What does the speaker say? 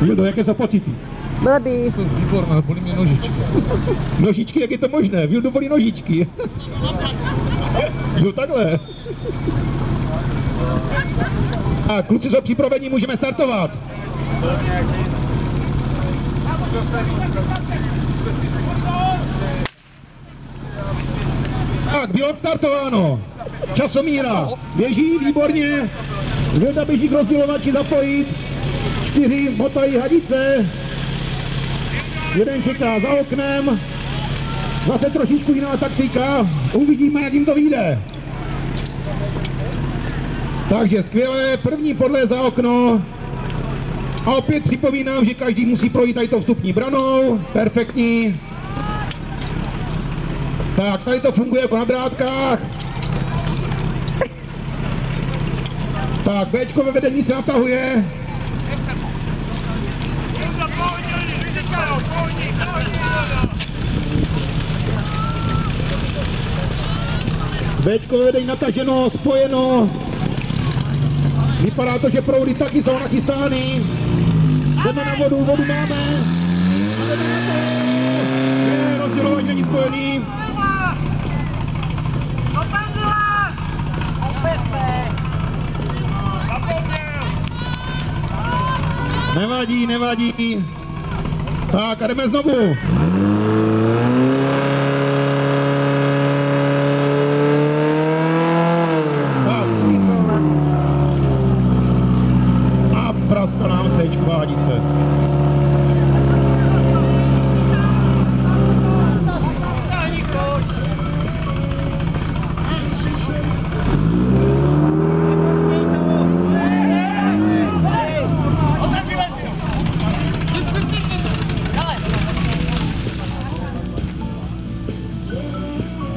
Vildo, jaké jsou pocity? Blbý. Jsou výborná, bolí mě nožičky. Nožičky, jak je to možné? Vildo bolí nožičky. Jo, takhle. A kluci jsou připraveni, můžeme startovat. Tak, bylo odstartováno. Časomíra běží, výborně. Vilda běží k rozdělovači zapojit. 4 motají hadice. Jeden čeká za oknem. Zase trošičku jiná taktika. Uvidíme, jak jim to vyjde. Takže skvělé, první podle za okno. A opět připomínám, že každý musí projít tady to vstupní branou. Perfektní. Tak, tady to funguje jako na drátkách. Tak, Bčko ve vedení se natahuje. Bčko ve vedení nataženo, spojeno. Vypadá to, že proudy taky jsou nachystány. Jdeme na vodu, vodu máme. A jdeme na to. Ne, rozdělování není spojený. Nevadí, nevadí. Tak a jdeme znovu. A praska nám Cčková hadice.